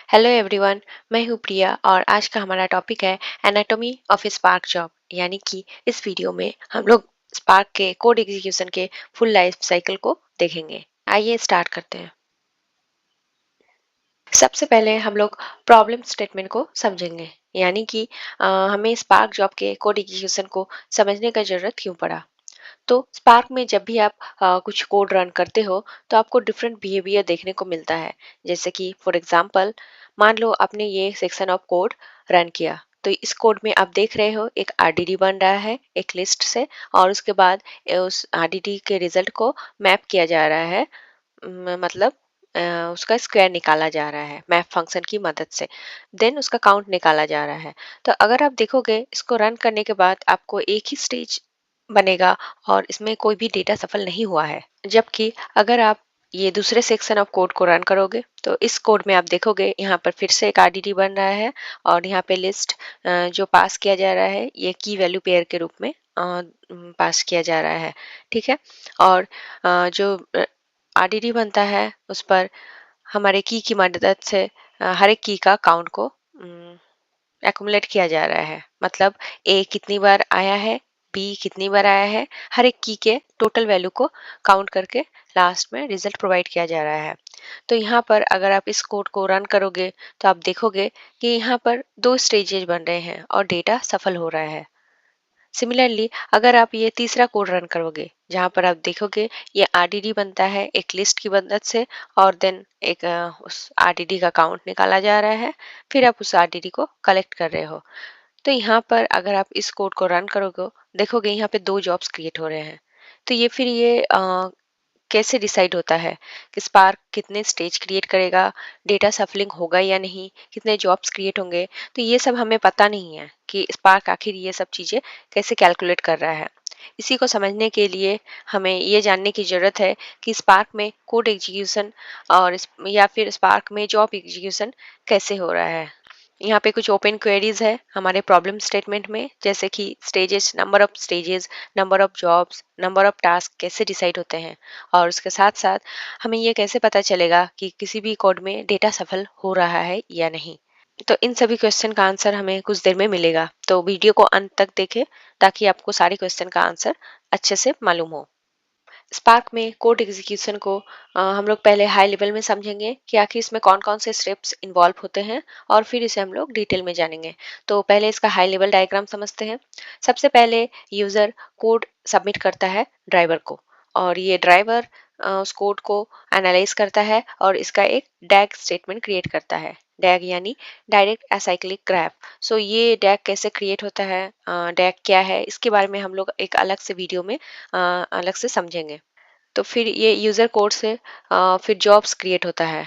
Hello everyone. मैं हूँ प्रिया और आज का हमारा टॉपिक है एनाटॉमी ऑफ स्पार्क जॉब। यानी कि इस वीडियो में हम लोग स्पार्क के कोड एग्जीक्यूशन के फुल लाइफ साइकिल को देखेंगे। आइए स्टार्ट करते हैं। सबसे पहले हम लोग प्रॉब्लम स्टेटमेंट को समझेंगे। यानी कि हमें स्पार्क जॉब के कोड एग्जीक्यूशन को समझने का जरूरत क्यों पड़ा। तो स्पार्क में जब भी आप कुछ कोड रन करते हो तो आपको डिफरेंट बिहेवियर देखने को मिलता है। जैसे कि फॉर एग्जांपल, मान लो आपने ये सेक्शन ऑफ कोड रन किया, तो इस कोड में आप देख रहे हो एक आरडीडी बन रहा है एक लिस्ट से, और उसके बाद उस आरडीडी के रिजल्ट को मैप किया जा रहा है। मतलब अ, उसका स्क्वायर निकाला जा रहा है मैप फंक्शन की मदद से। देन उसका काउंट निकाला जा रहा है। तो अगर आप देखोगे इसको रन करने के बाद आपको एक ही स्टेज बनेगा और इसमें कोई भी डेटा सफल नहीं हुआ है। जबकि अगर आप ये दूसरे सेक्शन ऑफ कोड को रन करोगे तो इस कोड में आप देखोगे यहाँ पर फिर से एक आरडीडी बन रहा है, और यहाँ पे लिस्ट जो पास किया जा रहा है ये की वैल्यू पेयर के रूप में पास किया जा रहा है। ठीक है। और जो आरडीडी बनता है उस पर हमारे की मदद से हर एक की का काउंट को एक्युमुलेट किया जा रहा है। मतलब ए कितनी बार आया है, बी कितनी बार आया है, हर एक की के टोटल वैल्यू को काउंट करके लास्ट में रिजल्ट प्रोवाइड किया जा रहा है। तो यहाँ पर अगर आप इस कोड को रन करोगे तो आप देखोगे कि यहाँ पर दो स्टेजेस बन रहे हैं और डेटा सफल हो रहा है। सिमिलरली अगर आप ये तीसरा कोड रन करोगे जहाँ पर आप देखोगे ये आरडीडी बनता है एक लिस्ट की मदद से, और देन एक उस आरडीडी का काउंट निकाला जा रहा है, फिर आप उस आरडीडी को कलेक्ट कर रहे हो। तो यहाँ पर अगर आप इस कोड को रन करोगे देखोगे यहाँ पे दो जॉब्स क्रिएट हो रहे हैं। तो ये फिर ये कैसे डिसाइड होता है कि स्पार्क कितने स्टेज क्रिएट करेगा, डेटा सफलिंग होगा या नहीं, कितने जॉब्स क्रिएट होंगे। तो ये सब हमें पता नहीं है कि स्पार्क आखिर ये सब चीज़ें कैसे कैलकुलेट कर रहा है। इसी को समझने के लिए हमें ये जानने की ज़रूरत है कि स्पार्क में कोड एग्जीक्यूशन या फिर स्पार्क में जॉब एग्जीक्यूशन कैसे हो रहा है। यहाँ पे कुछ ओपन क्वेरीज है हमारे प्रॉब्लम स्टेटमेंट में, जैसे कि stages, number of jobs, number of task कैसे डिसाइड होते हैं, और उसके साथ साथ हमें ये कैसे पता चलेगा कि किसी भी कोड में डेटा सफल हो रहा है या नहीं। तो इन सभी क्वेश्चन का आंसर हमें कुछ देर में मिलेगा, तो वीडियो को अंत तक देखें ताकि आपको सारे क्वेश्चन का आंसर अच्छे से मालूम हो। स्पार्क में कोड एग्जीक्यूशन को हम लोग पहले हाई लेवल में समझेंगे कि आखिर इसमें कौन कौन से स्टेप्स इन्वॉल्व होते हैं, और फिर इसे हम लोग डिटेल में जानेंगे। तो पहले इसका हाई लेवल डायग्राम समझते हैं। सबसे पहले यूजर कोड सबमिट करता है ड्राइवर को, और ये ड्राइवर उस कोड को एनालाइज करता है और इसका एक डैग स्टेटमेंट क्रिएट करता है। डैग यानी डायरेक्ट एसाइक्लिक ग्राफ। सो ये डैग कैसे क्रिएट होता है, डैग क्या है, इसके बारे में हम लोग एक अलग से वीडियो में अलग से समझेंगे। तो फिर ये यूजर कोड से फिर जॉब्स क्रिएट होता है,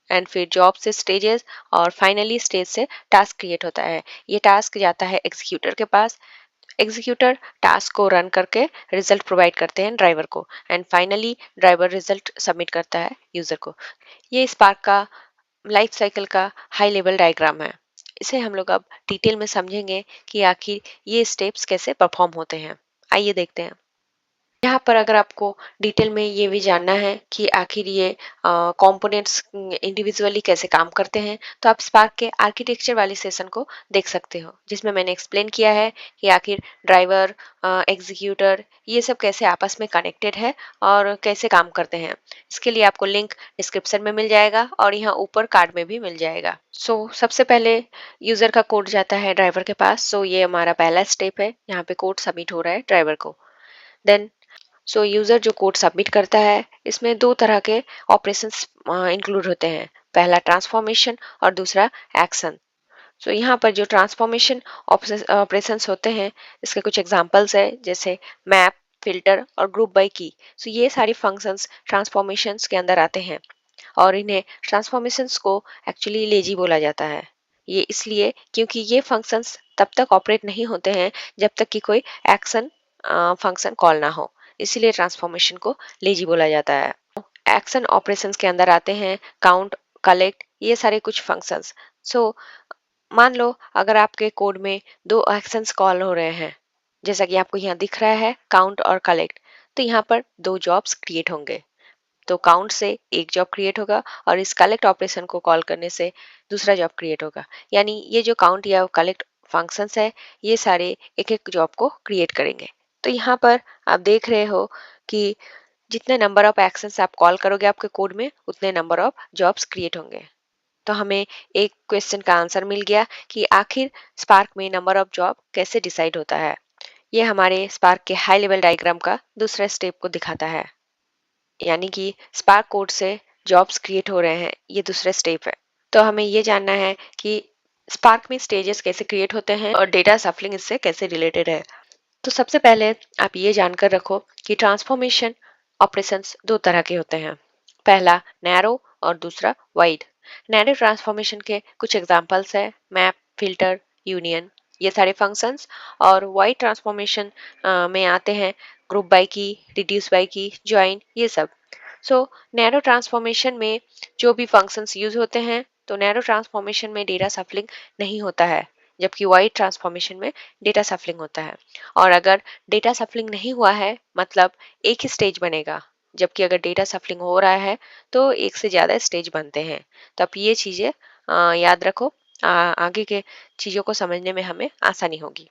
एंड फिर जॉब से स्टेजेस, और फाइनली स्टेज से टास्क क्रिएट होता है। ये टास्क जाता है एग्जीक्यूटर के पास। एग्जीक्यूटर टास्क को रन करके रिजल्ट प्रोवाइड करते हैं ड्राइवर को, and finally driver result submit करता है यूजर को। ये स्पार्क का लाइफ साइकिल का हाई लेवल डायग्राम है। इसे हम लोग अब डिटेल में समझेंगे कि आखिर ये स्टेप्स कैसे परफॉर्म होते हैं। आइए देखते हैं। यहाँ पर अगर आपको डिटेल में ये भी जानना है कि आखिर ये कंपोनेंट्स इंडिविजुअली कैसे काम करते हैं, तो आप स्पार्क के आर्किटेक्चर वाली सेशन को देख सकते हो, जिसमें मैंने एक्सप्लेन किया है कि आखिर ड्राइवर, एग्जीक्यूटर, ये सब कैसे आपस में कनेक्टेड है और कैसे काम करते हैं। इसके लिए आपको लिंक डिस्क्रिप्शन में मिल जाएगा और यहाँ ऊपर कार्ड में भी मिल जाएगा। सबसे पहले यूजर का कोड जाता है ड्राइवर के पास। ये हमारा पहला स्टेप है, यहाँ पे कोड सबमिट हो रहा है ड्राइवर को। देन यूजर जो कोड सबमिट करता है इसमें दो तरह के ऑपरेशंस इंक्लूड होते हैं। पहला ट्रांसफॉर्मेशन और दूसरा एक्शन। यहाँ पर जो ट्रांसफॉर्मेशन ऑपरेशंस होते हैं इसके कुछ एग्जांपल्स है, जैसे मैप, फिल्टर और ग्रुप बाय की। ये सारी फंक्शंस ट्रांसफॉर्मेशंस के अंदर आते हैं, और इन्हें ट्रांसफॉर्मेशंस को एक्चुअली लेजी बोला जाता है। ये इसलिए क्योंकि ये फंक्शंस तब तक ऑपरेट नहीं होते हैं जब तक कि कोई एक्शन फंक्शन कॉल ना हो, इसीलिए ट्रांसफॉर्मेशन को लेजी बोला जाता है। एक्शन ऑपरेशंस के अंदर आते हैं काउंट, कलेक्ट, ये सारे कुछ फंक्शंस। सो मान लो अगर आपके कोड में दो एक्शंस कॉल हो रहे हैं, जैसा कि आपको यहाँ दिख रहा है काउंट और कलेक्ट, तो यहाँ पर दो जॉब्स क्रिएट होंगे। तो काउंट से एक जॉब क्रिएट होगा और इस कलेक्ट ऑपरेशन को कॉल करने से दूसरा जॉब क्रिएट होगा। यानी ये जो काउंट या कलेक्ट फंक्शंस है, ये सारे एक एक जॉब को क्रिएट करेंगे। तो यहाँ पर आप देख रहे हो कि जितने नंबर ऑफ एक्शंस आप कॉल करोगे आपके कोड में, उतने नंबर ऑफ जॉब्स क्रिएट होंगे। तो हमें एक क्वेश्चन का आंसर मिल गया कि आखिर स्पार्क में नंबर ऑफ जॉब कैसे डिसाइड होता है। ये हमारे स्पार्क के हाई लेवल डायग्राम का दूसरा स्टेप को दिखाता है। यानी कि स्पार्क कोड से जॉब्स क्रिएट हो रहे हैं, ये दूसरा स्टेप है। तो हमें ये जानना है कि स्पार्क में स्टेजेस कैसे क्रिएट होते हैं और डेटा सफलिंग इससे कैसे रिलेटेड है। तो सबसे पहले आप ये जानकर रखो कि ट्रांसफॉर्मेशन ऑपरेशंस दो तरह के होते हैं। पहला नैरो और दूसरा वाइड। नैरो ट्रांसफॉर्मेशन के कुछ एग्जांपल्स है मैप, फिल्टर, यूनियन, ये सारे फंक्शंस। और वाइड ट्रांसफॉर्मेशन में आते हैं ग्रुप बाय की, रिड्यूस बाय की, ज्वाइन, ये सब। सो नैरो ट्रांसफॉर्मेशन में जो भी फंक्शंस यूज होते हैं, तो नैरो ट्रांसफॉर्मेशन में डेटा सफलिंग नहीं होता है, जबकि वाइड ट्रांसफॉर्मेशन में डेटा सफलिंग होता है। और अगर डेटा सफलिंग नहीं हुआ है मतलब एक ही स्टेज बनेगा, जबकि अगर डेटा सफलिंग हो रहा है तो एक से ज़्यादा स्टेज बनते हैं। तो आप ये चीज़ें याद रखो, आगे के चीज़ों को समझने में हमें आसानी होगी।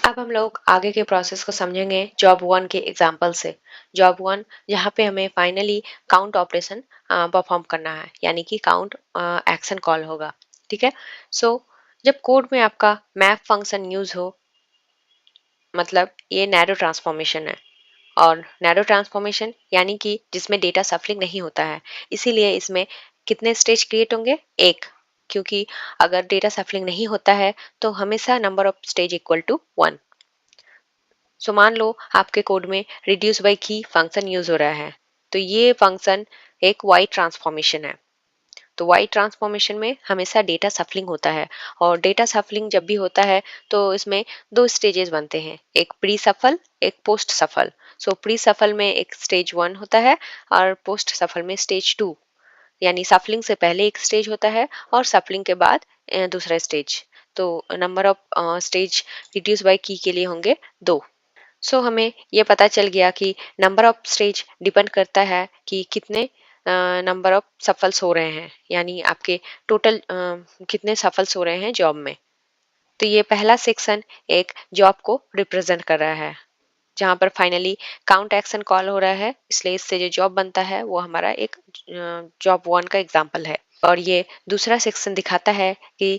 अब हम लोग आगे के प्रोसेस को समझेंगे जॉब वन के एग्जाम्पल से। जॉब वन जहाँ पे हमें फाइनली काउंट ऑपरेशन परफॉर्म करना है, यानी कि काउंट एक्शन कॉल होगा। ठीक है। सो जब कोड में आपका मैप फंक्शन यूज हो, मतलब ये नैरो ट्रांसफॉर्मेशन है। और नैरो ट्रांसफॉर्मेशन यानी कि जिसमें डेटा सफलिंग नहीं होता है, इसीलिए इसमें कितने स्टेज क्रिएट होंगे? एक। क्योंकि अगर डेटा सफलिंग नहीं होता है तो हमेशा number of stage equal to 1। So मान लो आपके कोड में reduce by key function use हो रहा है, तो ये फंक्शन एक वाइड ट्रांसफॉर्मेशन है। तो वाइड ट्रांसफॉर्मेशन में हमेशा डेटा सफलिंग होता है। और डेटा सफलिंग जब भी होता है तो इसमें दो स्टेजेस बनते हैं, एक प्री सफल, एक पोस्ट सफल। सो प्री सफल में एक स्टेज 1 होता है और पोस्ट सफल में स्टेज 2। यानी सफलिंग से पहले एक स्टेज होता है और सफलिंग के बाद दूसरा स्टेज। तो number of stage reduce by की के लिए होंगे 2। सो हमें ये पता चल गया कि नंबर ऑफ स्टेज डिपेंड करता है कि कितने नंबर ऑफ सफल्स हो रहे हैं, यानी आपके टोटल कितने सफल्स हो रहे हैं जॉब में। तो ये पहला सेक्शन एक जॉब को रिप्रेजेंट कर रहा है, जहाँ पर फाइनली काउंट एक्शन कॉल हो रहा है, इसलिए इससे जो जॉब बनता है वो हमारा एक जॉब वन का एग्जाम्पल है। और ये दूसरा सेक्शन दिखाता है कि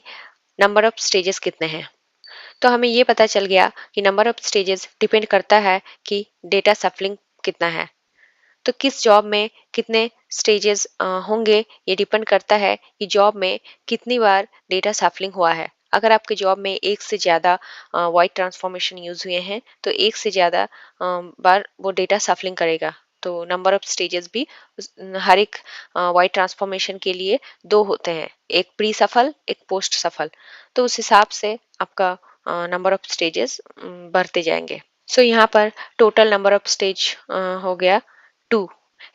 नंबर ऑफ स्टेजेस कितने हैं। तो हमें ये पता चल गया कि नंबर ऑफ स्टेजेस डिपेंड करता है कि डेटा सफलिंग कितना है। तो किस जॉब में कितने स्टेजेस होंगे, ये डिपेंड करता है कि जॉब में कितनी बार डेटा सफलिंग हुआ है। अगर आपके जॉब में एक से ज़्यादा वाइड ट्रांसफॉर्मेशन यूज हुए हैं तो एक से ज़्यादा बार वो डेटा सफलिंग करेगा। तो नंबर ऑफ स्टेजेस भी हर एक वाइड ट्रांसफॉर्मेशन के लिए दो होते हैं, एक प्री सफल, एक पोस्ट सफल। तो उस हिसाब से आपका नंबर ऑफ स्टेजेस बढ़ते जाएंगे। सो यहाँ पर टोटल नंबर ऑफ स्टेज हो गया 2।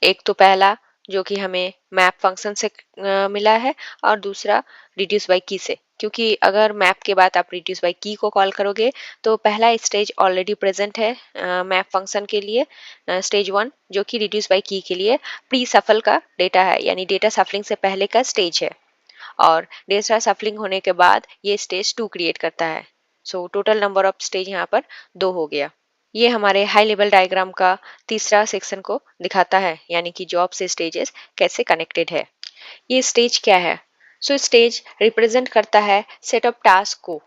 एक तो पहला जो कि हमें मैप फंक्शन से मिला है, और दूसरा रिड्यूस बाय की से। क्योंकि अगर मैप के बाद आप रिड्यूस बाय की को कॉल करोगे तो पहला स्टेज ऑलरेडी प्रेजेंट है मैप फंक्शन के लिए, स्टेज 1, जो कि रिड्यूस बाय की के लिए प्री सफल का डेटा है, यानी डेटा सफलिंग से पहले का स्टेज है। और डेटा सफलिंग होने के बाद ये स्टेज 2 क्रिएट करता है। So total number of stage यहाँ पर 2 हो गया। ये हमारे हाई लेवल डायग्राम का तीसरा सेक्शन को दिखाता है, यानी कि जॉब से स्टेजेस कैसे कनेक्टेड है। ये स्टेज क्या है? सो स्टेज रिप्रेजेंट करता है सेट ऑफ टास्क को,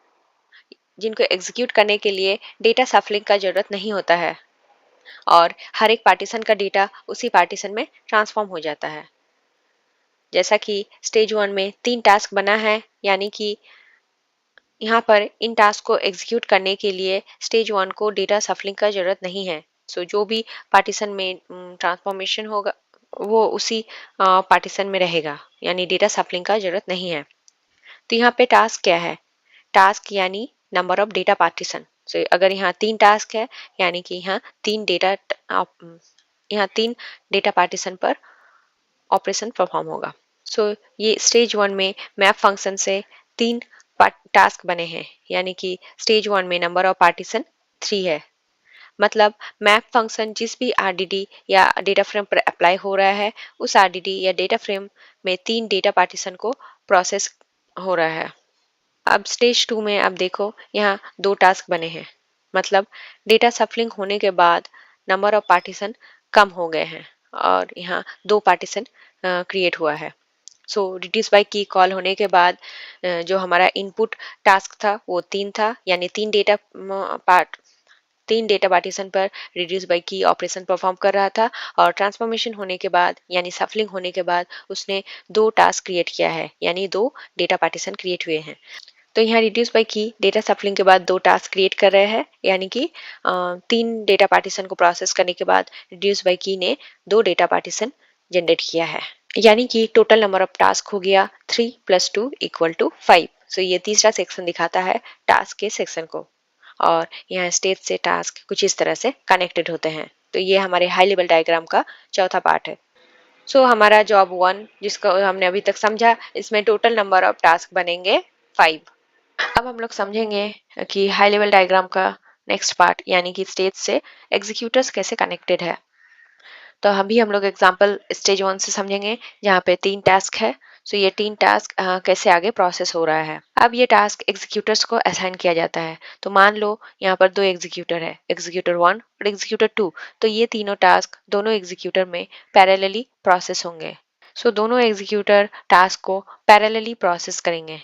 जिनको एग्जीक्यूट करने के लिए डेटा सफलिंग का जरूरत नहीं होता है, और हर एक पार्टीशन का डेटा उसी पार्टीशन में ट्रांसफॉर्म हो जाता है। जैसा कि स्टेज 1 में 3 टास्क बना है, यानी कि यहाँ पर इन टास्क को एग्जीक्यूट करने के लिए स्टेज 1 को डेटा सफलिंग का जरूरत नहीं है। सो जो भी पार्टीशन में ट्रांसफॉर्मेशन होगा वो उसी पार्टीशन में रहेगा, यानी डेटा सफलिंग का जरूरत नहीं है। तो यहाँ पे टास्क क्या है? टास्क यानी नंबर ऑफ डेटा पार्टीशन। सो अगर यहाँ 3 टास्क है, यानी कि यहाँ तीन डेटा पार्टीशन पर ऑपरेशन परफॉर्म होगा। सो ये स्टेज 1 में मैप फंक्शन से 3 टास्क बने हैं, यानी कि स्टेज 1 में नंबर ऑफ पार्टीशन 3 है। मतलब मैप फंक्शन जिस भी आरडीडी या डेटा फ्रेम पर अप्लाई हो रहा है, उस आरडीडी या डेटा फ्रेम में 3 डेटा पार्टीशन को प्रोसेस हो रहा है। अब स्टेज 2 में आप देखो, यहाँ 2 टास्क बने हैं। मतलब डेटा सफलिंग होने के बाद नंबर ऑफ पार्टीशन कम हो गए हैं और यहाँ 2 पार्टीशन क्रिएट हुआ है। सो रिड्यूस बाय की कॉल होने के बाद जो हमारा इनपुट टास्क था वो 3 था, यानी 3 डेटा पार्टीशन पर रिड्यूस बाय की ऑपरेशन परफॉर्म कर रहा था, और ट्रांसफॉर्मेशन होने के बाद यानी सफलिंग होने के बाद उसने 2 टास्क क्रिएट किया है, यानी 2 डेटा पार्टीशन क्रिएट हुए हैं। तो यहाँ रिड्यूस बाय की डेटा सफलिंग के बाद 2 टास्क क्रिएट कर रहे हैं, यानी कि 3 डेटा पार्टीशन को प्रोसेस करने के बाद रिड्यूस बाय की ने 2 डेटा पार्टीशन जनरेट किया है, यानी कि टोटल नंबर ऑफ टास्क हो गया 3 + 2 = 5। सो ये तीसरा सेक्शन दिखाता है टास्क के सेक्शन को, और यहाँ स्टेज से टास्क कुछ इस तरह से कनेक्टेड होते हैं। तो ये हमारे हाई लेवल डायग्राम का चौथा पार्ट है। सो हमारा जॉब 1 जिसको हमने अभी तक समझा, इसमें टोटल नंबर ऑफ टास्क बनेंगे 5। अब हम लोग समझेंगे कि हाई लेवल डायग्राम का नेक्स्ट पार्ट, यानी कि स्टेज से एग्जीक्यूटर्स कैसे कनेक्टेड है। तो अभी हम लोग एग्जांपल स्टेज 1 से समझेंगे, जहाँ पे 3 टास्क है। सो ये 3 टास्क कैसे आगे प्रोसेस हो रहा है। अब ये टास्क एग्जीक्यूटर्स को असाइन किया जाता है। तो मान लो यहाँ पर 2 एग्जीक्यूटर है, एग्जीक्यूटर 1 और एग्जीक्यूटर 2। तो ये तीनों टास्क दोनों एग्जीक्यूटर में पैरेलली प्रोसेस होंगे। सो दोनों एग्जीक्यूटर टास्क को पैरेलली प्रोसेस करेंगे,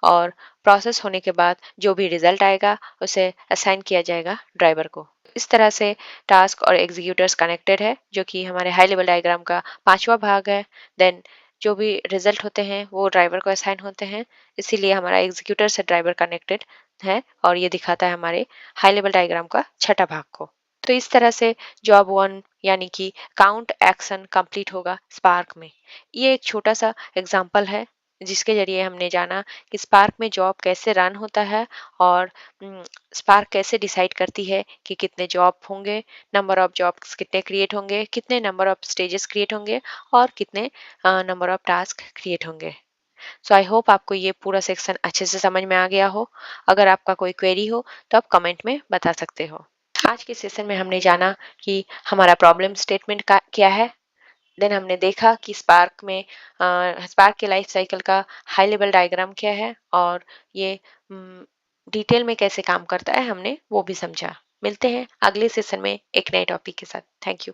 और प्रोसेस होने के बाद जो भी रिजल्ट आएगा उसे असाइन किया जाएगा ड्राइवर को। इस तरह से टास्क और एग्जीक्यूटर्स कनेक्टेड है, जो कि हमारे हाई लेवल डायग्राम का पांचवा भाग है। देन जो भी रिजल्ट होते हैं वो ड्राइवर को असाइन होते हैं, इसीलिए हमारा एग्जीक्यूटर से ड्राइवर कनेक्टेड है, और ये दिखाता है हमारे हाई लेवल डायग्राम का छठा भाग को। तो इस तरह से जॉब 1 यानी कि काउंट एक्शन कंप्लीट होगा स्पार्क में। ये एक छोटा सा एग्जांपल है जिसके जरिए हमने जाना कि स्पार्क में जॉब कैसे रन होता है, और स्पार्क कैसे डिसाइड करती है कि कितने जॉब होंगे, नंबर ऑफ जॉब्स कितने क्रिएट होंगे, कितने नंबर ऑफ स्टेजेस क्रिएट होंगे, और कितने नंबर ऑफ टास्क क्रिएट होंगे। सो आई होप आपको ये पूरा सेक्शन अच्छे से समझ में आ गया हो। अगर आपका कोई क्वेरी हो तो आप कमेंट में बता सकते हो। आज के सेशन में हमने जाना कि हमारा प्रॉब्लम स्टेटमेंट का क्या है। देन हमने देखा कि स्पार्क के लाइफ साइकिल का हाई लेवल डायग्राम क्या है, और ये डिटेल में कैसे काम करता है हमने वो भी समझा। मिलते हैं अगले सेशन में एक नए टॉपिक के साथ। Thank you.